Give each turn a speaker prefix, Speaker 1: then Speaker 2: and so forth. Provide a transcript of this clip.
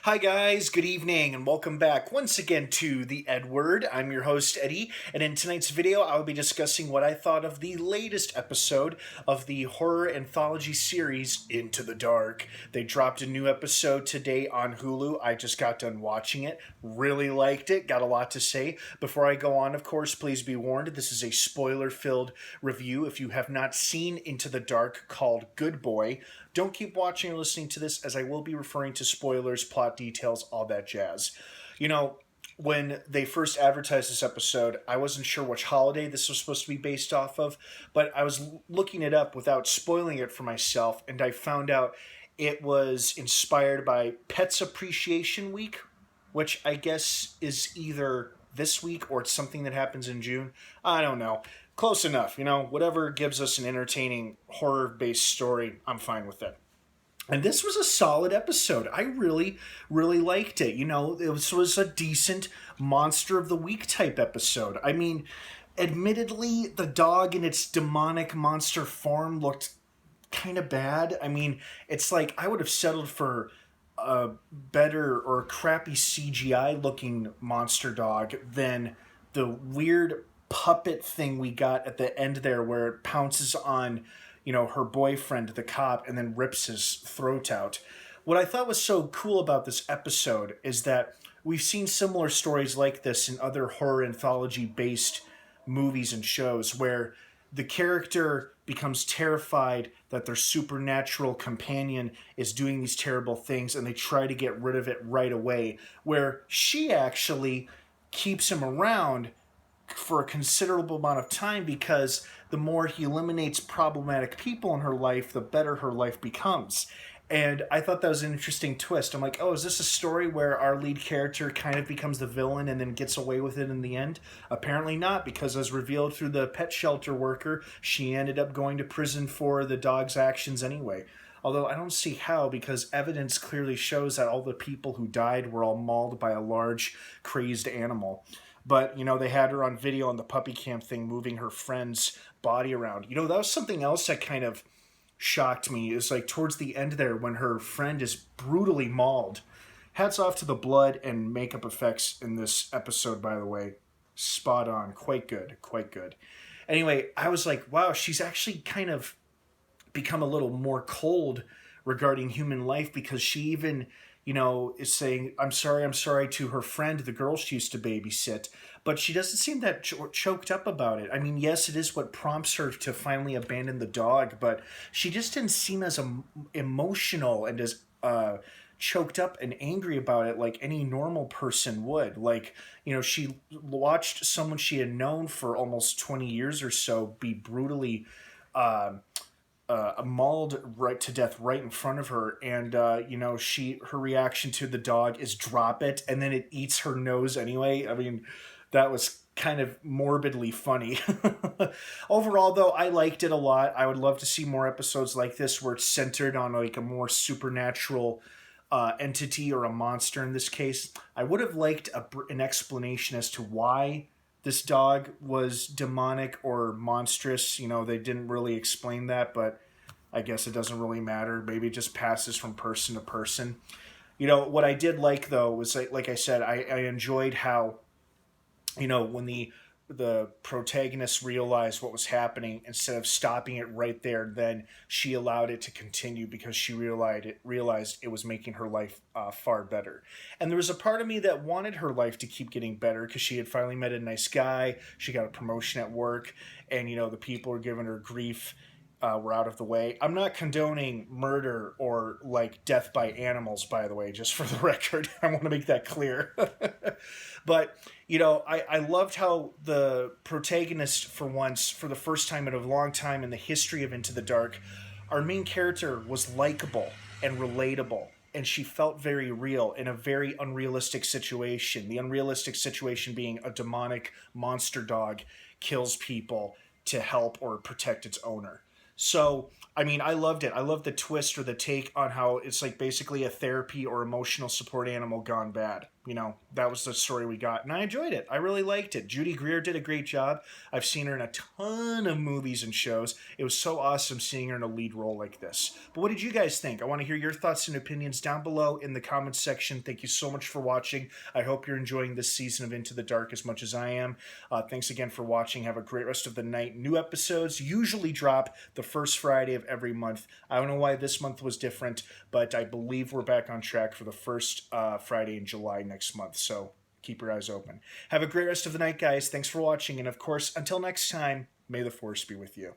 Speaker 1: Hi, guys. Good evening, and welcome back once again to the EdWord. I'm your host, Eddie, and in tonight's video, I'll be discussing what I thought of the latest episode of the horror anthology series Into the Dark. They dropped a new episode today on Hulu. I just got done watching it. Really liked it. Got a lot to say. Before I go on, of course, please be warned, this is a spoiler-filled review. If you have not seen Into the Dark called Good Boy, don't keep watching or listening to this, as I will be referring to spoilers, plot details, all that jazz. You know, when they first advertised this episode, I wasn't sure which holiday this was supposed to be based off of, but I was looking it up without spoiling it for myself, and I found out it was inspired by Pets Appreciation Week, which I guess is either this week or it's something that happens in June. I don't know. Close enough, whatever gives us an entertaining horror-based story, I'm fine with it. And this was a solid episode. I really, really liked it. It was a decent Monster of the Week type episode. I mean, admittedly, the dog in its demonic monster form looked kind of bad. I mean, it's like I would have settled for a better or crappy CGI looking monster dog than the weird puppet thing we got at the end there where it pounces on, her boyfriend, the cop, and then rips his throat out. What I thought was so cool about this episode is that we've seen similar stories like this in other horror anthology based movies and shows where the character becomes terrified that their supernatural companion is doing these terrible things and they try to get rid of it right away, where she actually keeps him around for a considerable amount of time because the more he eliminates problematic people in her life, the better her life becomes. And I thought that was an interesting twist. I'm like, oh, is this a story where our lead character kind of becomes the villain and then gets away with it in the end? Apparently not, because as revealed through the pet shelter worker, she ended up going to prison for the dog's actions anyway. Although I don't see how, because evidence clearly shows that all the people who died were all mauled by a large, crazed animal. But, they had her on video on the puppy cam thing moving her friend's body around. That was something else that kind of shocked me, is like towards the end there when her friend is brutally mauled. Hats off to the blood and makeup effects in this episode, by the way. Spot on. Quite good. Quite good. Anyway, I was like, wow, she's actually kind of become a little more cold regarding human life, because she even is saying, I'm sorry to her friend, the girl she used to babysit, but she doesn't seem that choked up about it. I mean, yes, it is what prompts her to finally abandon the dog, but she just didn't seem as emotional and as choked up and angry about it like any normal person would. Like, she watched someone she had known for almost 20 years or so be brutally mauled right to death right in front of her, and her reaction to the dog is drop it, and then it eats her nose anyway. I mean, that was kind of morbidly funny. Overall, though, I liked it a lot. I would love to see more episodes like this where it's centered on like a more supernatural entity, or a monster in this case. I would have liked an explanation as to why this dog was demonic or monstrous. They didn't really explain that, but I guess it doesn't really matter. Maybe it just passes from person to person. What I did like, though, was like I said, I enjoyed how, when the protagonist realized what was happening, instead of stopping it right there, then she allowed it to continue because she realized it was making her life far better. And there was a part of me that wanted her life to keep getting better, because she had finally met a nice guy, she got a promotion at work, and the people were giving her grief were out of the way. I'm not condoning murder or like death by animals, by the way, just for the record. I want to make that clear. But, I loved how the protagonist, for once, for the first time in a long time in the history of Into the Dark, our main character was likable and relatable. And she felt very real in a very unrealistic situation. The unrealistic situation being a demonic monster dog kills people to help or protect its owner. So, I mean, I loved it. I loved the twist or the take on how it's like basically a therapy or emotional support animal gone bad. that was the story we got. And I enjoyed it. I really liked it. Judy Greer did a great job. I've seen her in a ton of movies and shows. It was so awesome seeing her in a lead role like this. But what did you guys think? I want to hear your thoughts and opinions down below in the comments section. Thank you so much for watching. I hope you're enjoying this season of Into the Dark as much as I am. Thanks again for watching. Have a great rest of the night. New episodes usually drop the first Friday of every month. I don't know why this month was different, but I believe we're back on track for the first Friday in July next month. So keep your eyes open. Have a great rest of the night, guys. Thanks for watching. And of course, until next time, may the Force be with you.